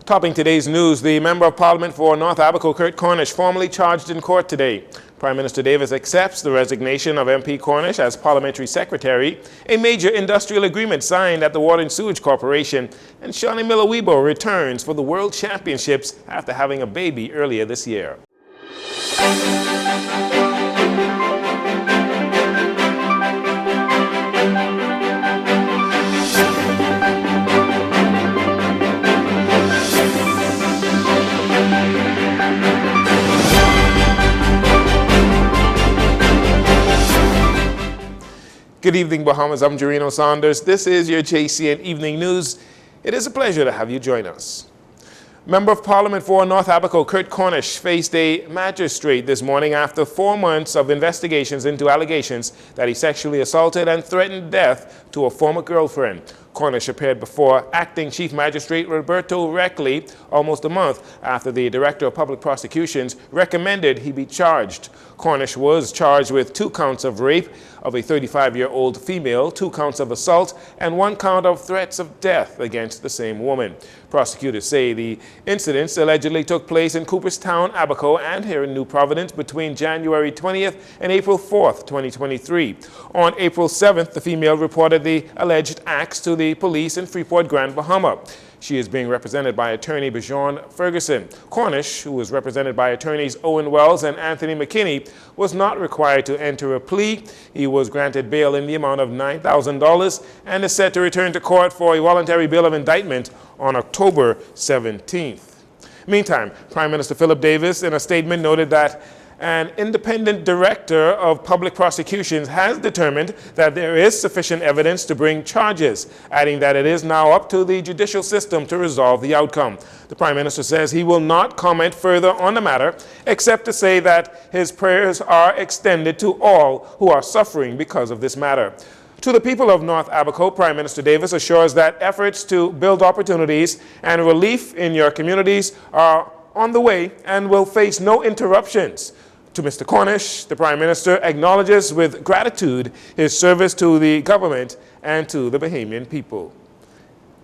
Topping today's news, the Member of Parliament for North Abaco, Kurt Cornish, formally charged in court today. Prime Minister Davis accepts the resignation of MP Cornish as Parliamentary Secretary, a major industrial agreement signed at the Water and Sewage Corporation, and Shawnee Miller-Weibo returns for the World Championships after having a baby earlier this year. Good evening, Bahamas. I'm Jarino Saunders. This is your Jcn Evening News. It is a pleasure to have you join us. Member of Parliament for North Abaco, Kurt Cornish, faced a magistrate this morning after 4 months of investigations into allegations that he sexually assaulted and threatened death to a former girlfriend. Cornish appeared before Acting Chief Magistrate Roberto Reckley almost a month after the Director of Public Prosecutions recommended he be charged. Cornish was charged with 2 counts of rape of a 35-year-old female, 2 counts of assault, and 1 count of threats of death against the same woman. Prosecutors say the incidents allegedly took place in Cooperstown, Abaco, and here in New Providence between January 20th and April 4th, 2023. On April 7th, the female reported the alleged acts to the police in Freeport, Grand Bahama. She is being represented by attorney Bjorn Ferguson. Cornish, who was represented by attorneys Owen Wells and Anthony McKinney, was not required to enter a plea. He was granted bail in the amount of $9,000 and is set to return to court for a voluntary bill of indictment on October 17th. Meantime, Prime Minister Philip Davis, in a statement, noted that an independent director of public prosecutions has determined that there is sufficient evidence to bring charges, adding that it is now up to the judicial system to resolve the outcome. The Prime Minister says he will not comment further on the matter, except to say that his prayers are extended to all who are suffering because of this matter. To the people of North Abaco, Prime Minister Davis assures that efforts to build opportunities and relief in your communities are on the way and will face no interruptions. To Mr. Cornish, the Prime Minister acknowledges with gratitude his service to the government and to the Bahamian people.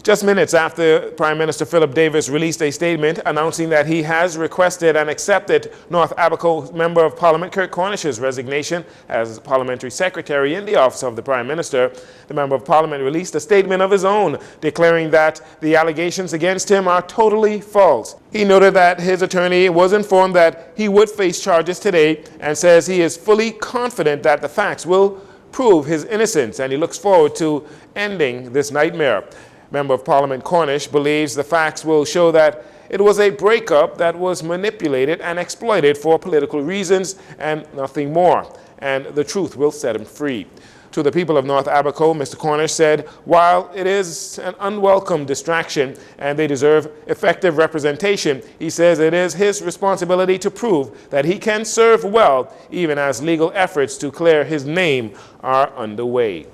Just minutes after Prime Minister Philip Davis released a statement announcing that he has requested and accepted North Abaco Member of Parliament Kurt Cornish's resignation as Parliamentary Secretary in the office of the Prime Minister, the Member of Parliament released a statement of his own declaring that the allegations against him are totally false. He noted that his attorney was informed that he would face charges today and says he is fully confident that the facts will prove his innocence, and he looks forward to ending this nightmare. Member of Parliament Cornish believes the facts will show that it was a breakup that was manipulated and exploited for political reasons and nothing more, and the truth will set him free. To the people of North Abaco, Mr. Cornish said, while it is an unwelcome distraction and they deserve effective representation, he says it is his responsibility to prove that he can serve well, even as legal efforts to clear his name are underway.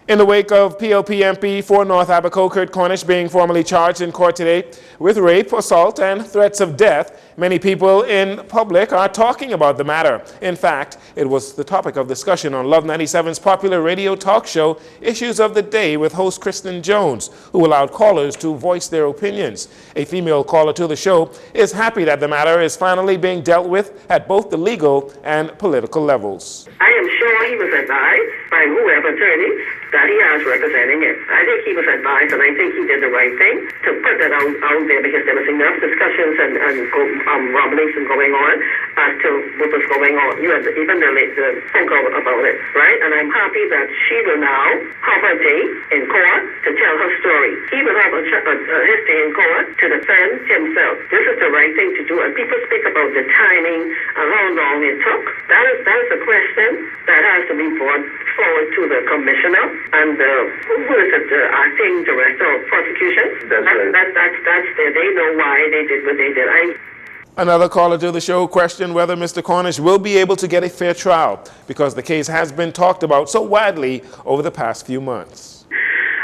In the wake of PLP MP for North Abaco, Kurt Cornish, being formally charged in court today with rape, assault, and threats of death, many people in public are talking about the matter. In fact, it was the topic of discussion on Love 97's popular radio talk show, Issues of the Day, with host Kristen Jones, who allowed callers to voice their opinions. A female caller to the show is happy that the matter is finally being dealt with at both the legal and political levels. I am sure he was advised by whoever attorney that he has representing it. I think he was advised, and I think he did the right thing to put that out there, because there was enough discussions and rumblings going on as to what was going on. You have even the spoke about it, right? And I'm happy that she will now have a day in court to tell her story. He will have his day in court to defend himself. This is the right thing to do. And people speak about the timing and how long it took. That is a question that has to be brought forward to the commissioner and who is it, the acting director of prosecution. That's there. They know why they did what they did. Another caller to the show questioned whether Mr. Cornish will be able to get a fair trial because the case has been talked about so widely over the past few months.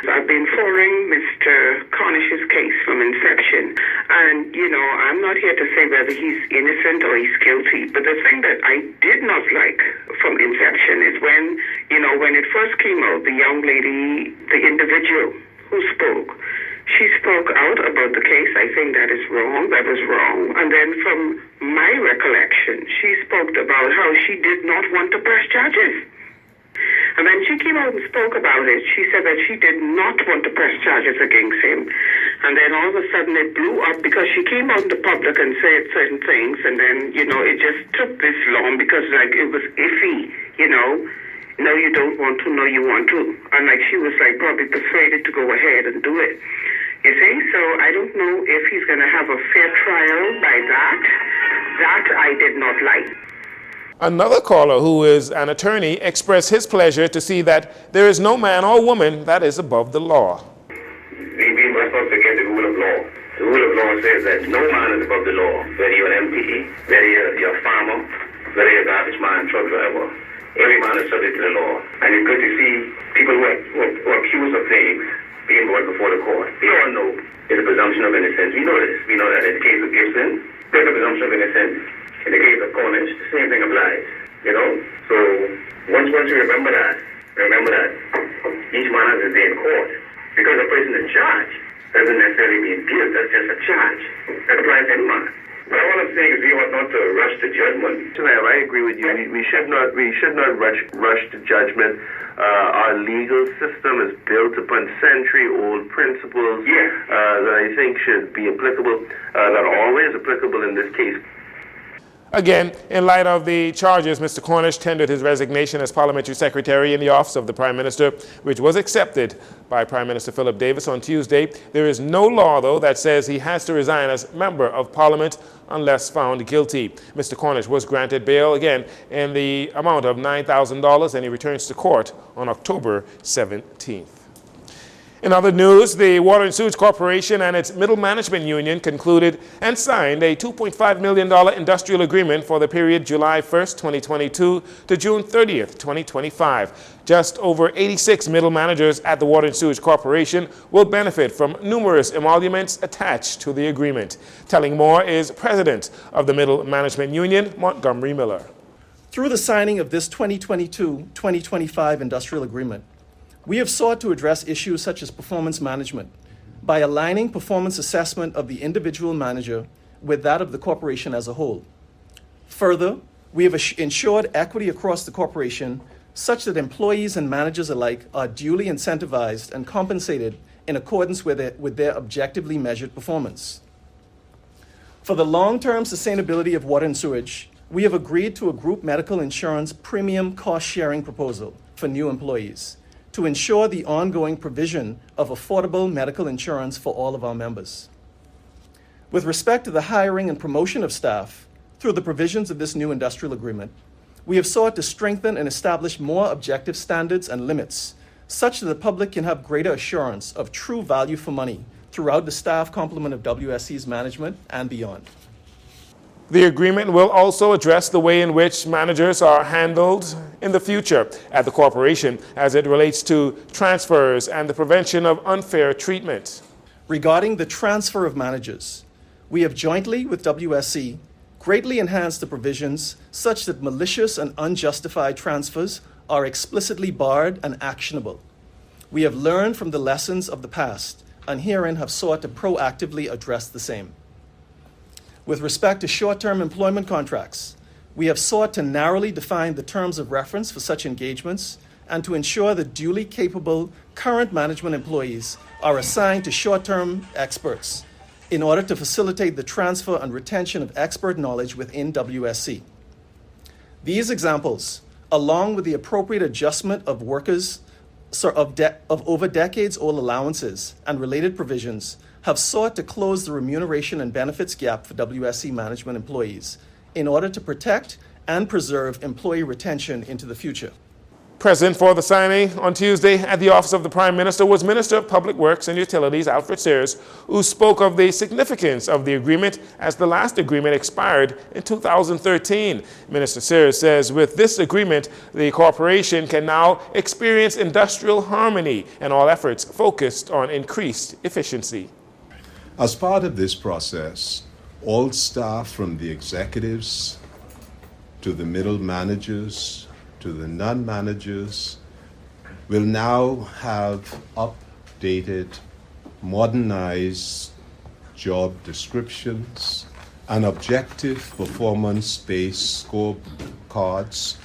I've been following Mr. Cornish's case from inception, and, I'm not here to say whether he's innocent or he's guilty, but the thing that I did not like from inception is when it first came out, the young lady, the individual who spoke, She spoke out about the case. I think that is wrong. That was wrong. And then from my recollection, she spoke about how she did not want to press charges. And then she came out and spoke about it. She said that she did not want to press charges against him. And then all of a sudden it blew up because she came out in the public and said certain things. And then, it just took this long because, it was iffy, No, you don't want to. No, you want to. And, she was, probably persuaded to go ahead and do it. You see? So I don't know if he's going to have a fair trial by that. That I did not like. Another caller, who is an attorney, expressed his pleasure to see that there is no man or woman that is above the law. We must not forget the rule of law. The rule of law says that no man is above the law, whether you're an MPE, whether you're a farmer, whether you're a garbage man, truck driver. Every man is subject to the law. And it's good to see people who are accused of things being brought before the court. We all know there's a presumption of innocence. We know this. We know that in the case of Gibson, there's a presumption of innocence. In the case of Cornish, the same thing applies, So once you remember that each man has his day in court. Because a person is charged doesn't necessarily mean guilt, that's just a charge. That applies to any man. But all I'm saying is we ought not to rush to judgment. I agree with you. We should not rush to judgment. Our legal system is built upon century-old principles that I think should be applicable, that are always applicable in this case. Again, in light of the charges, Mr. Cornish tendered his resignation as Parliamentary Secretary in the office of the Prime Minister, which was accepted by Prime Minister Philip Davis on Tuesday. There is no law, though, that says he has to resign as Member of Parliament unless found guilty. Mr. Cornish was granted bail again in the amount of $9,000, and he returns to court on October 17th. In other news, the Water and Sewage Corporation and its middle management union concluded and signed a $2.5 million industrial agreement for the period July 1st, 2022 to June 30th, 2025. Just over 86 middle managers at the Water and Sewage Corporation will benefit from numerous emoluments attached to the agreement. Telling more is President of the Middle Management Union, Montgomery Miller. Through the signing of this 2022-2025 industrial agreement, we have sought to address issues such as performance management by aligning performance assessment of the individual manager with that of the corporation as a whole. Further, we have ensured equity across the corporation such that employees and managers alike are duly incentivized and compensated in accordance with their objectively measured performance. For the long-term sustainability of water and sewage, we have agreed to a group medical insurance premium cost-sharing proposal for new employees to ensure the ongoing provision of affordable medical insurance for all of our members. With respect to the hiring and promotion of staff, through the provisions of this new industrial agreement, we have sought to strengthen and establish more objective standards and limits, such that the public can have greater assurance of true value for money throughout the staff complement of WSC's management and beyond. The agreement will also address the way in which managers are handled in the future at the corporation as it relates to transfers and the prevention of unfair treatment. Regarding the transfer of managers, we have jointly with WSC greatly enhanced the provisions such that malicious and unjustified transfers are explicitly barred and actionable. We have learned from the lessons of the past and herein have sought to proactively address the same. With respect to short-term employment contracts, we have sought to narrowly define the terms of reference for such engagements and to ensure that duly capable current management employees are assigned to short-term experts in order to facilitate the transfer and retention of expert knowledge within WSC. These examples, along with the appropriate adjustment of workers of over decades-old allowances and related provisions, have sought to close the remuneration and benefits gap for WSC management employees in order to protect and preserve employee retention into the future. Present for the signing on Tuesday at the office of the Prime Minister was Minister of Public Works and Utilities Alfred Sears, who spoke of the significance of the agreement as the last agreement expired in 2013. Minister Sears says with this agreement, the corporation can now experience industrial harmony and all efforts focused on increased efficiency. As part of this process, all staff from the executives to the middle managers to the non-managers will now have updated modernized job descriptions, and objective performance-based scorecards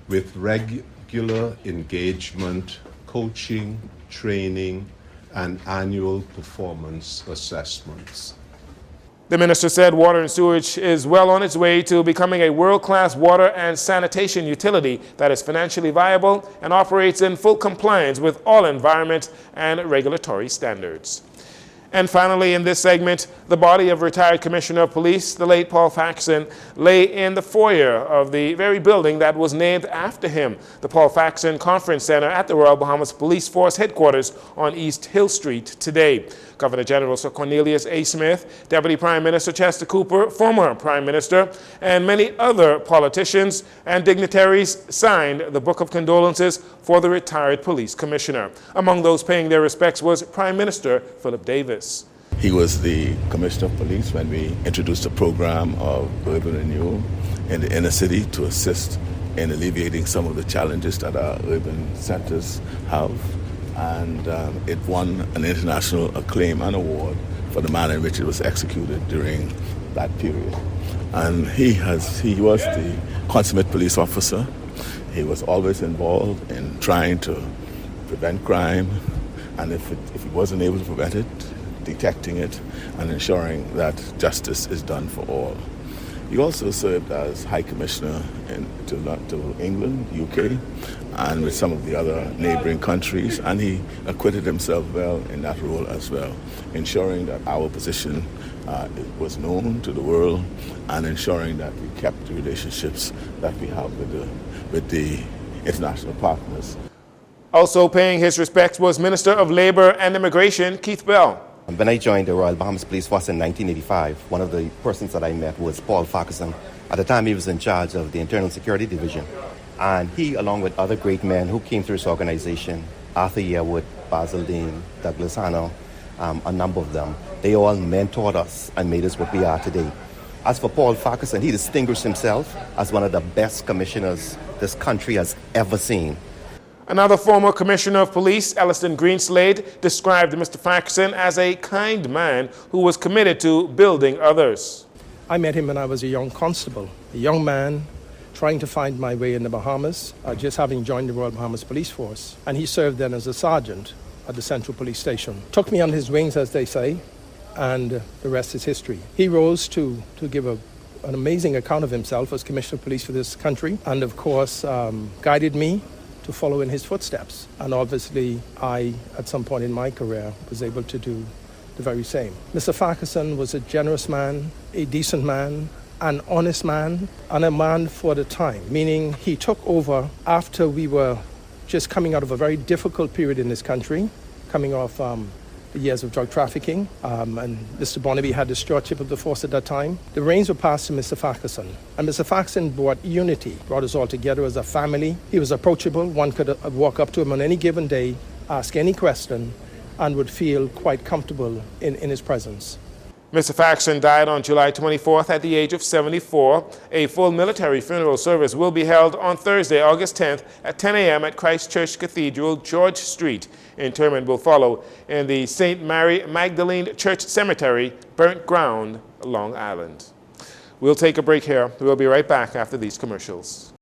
with regular engagement, coaching, training, and annual performance assessments. The minister said water and sewage is well on its way to becoming a world-class water and sanitation utility that is financially viable and operates in full compliance with all environment and regulatory standards. And finally, in this segment, the body of retired Commissioner of Police, the late Paul Farquharson, lay in the foyer of the very building that was named after him, the Paul Farquharson Conference Center at the Royal Bahamas Police Force headquarters on East Hill Street today. Governor General Sir Cornelius A. Smith, Deputy Prime Minister Chester Cooper, former Prime Minister, and many other politicians and dignitaries signed the Book of Condolences for the retired police commissioner. Among those paying their respects was Prime Minister Philip Davis. He was the Commissioner of Police when we introduced a program of urban renewal in the inner city to assist in alleviating some of the challenges that our urban centers have. And it won an international acclaim and award for the manner in which it was executed during that period. And he was the consummate police officer. He was always involved in trying to prevent crime, and if he wasn't able to prevent it, detecting it and ensuring that justice is done for all. He also served as High Commissioner to England, UK, and with some of the other neighboring countries, and he acquitted himself well in that role as well, ensuring that our position was known to the world and ensuring that we kept the relationships that we have with the international partners. Also paying his respects was Minister of Labour and Immigration, Keith Bell. When I joined the Royal Bahamas Police Force in 1985, one of the persons that I met was Paul Farquharson. At the time, he was in charge of the Internal Security Division. And he, along with other great men who came through his organization, Arthur Yearwood, Basil Dean, Douglas Hanna, a number of them, they all mentored us and made us what we are today. As for Paul Farquharson, he distinguished himself as one of the best commissioners this country has ever seen. Another former Commissioner of Police, Elliston Greenslade, described Mr. Farquharson as a kind man who was committed to building others. I met him when I was a young constable, a young man trying to find my way in the Bahamas, just having joined the Royal Bahamas Police Force. And he served then as a sergeant at the Central Police Station. Took me on his wings, as they say, and the rest is history. He rose to give an amazing account of himself as Commissioner of Police for this country, and of course guided me to follow in his footsteps. And obviously I, at some point in my career, was able to do the very same. Mr. Farquharson was a generous man, a decent man, an honest man, and a man for the time, meaning he took over after we were just coming out of a very difficult period in this country, coming off the years of drug trafficking, and Mr. Bonnaby had the stewardship of the force at that time. The reins were passed to Mr. Farquharson, and Mr. Farquharson brought unity, brought us all together as a family. He was approachable. One could walk up to him on any given day, ask any question, and would feel quite comfortable in his presence. Mr. Farquharson died on July 24th at the age of 74. A full military funeral service will be held on Thursday, August 10th at 10 a.m. at Christ Church Cathedral, George Street. Interment will follow in the St. Mary Magdalene Church Cemetery, Burnt Ground, Long Island. We'll take a break here. We'll be right back after these commercials.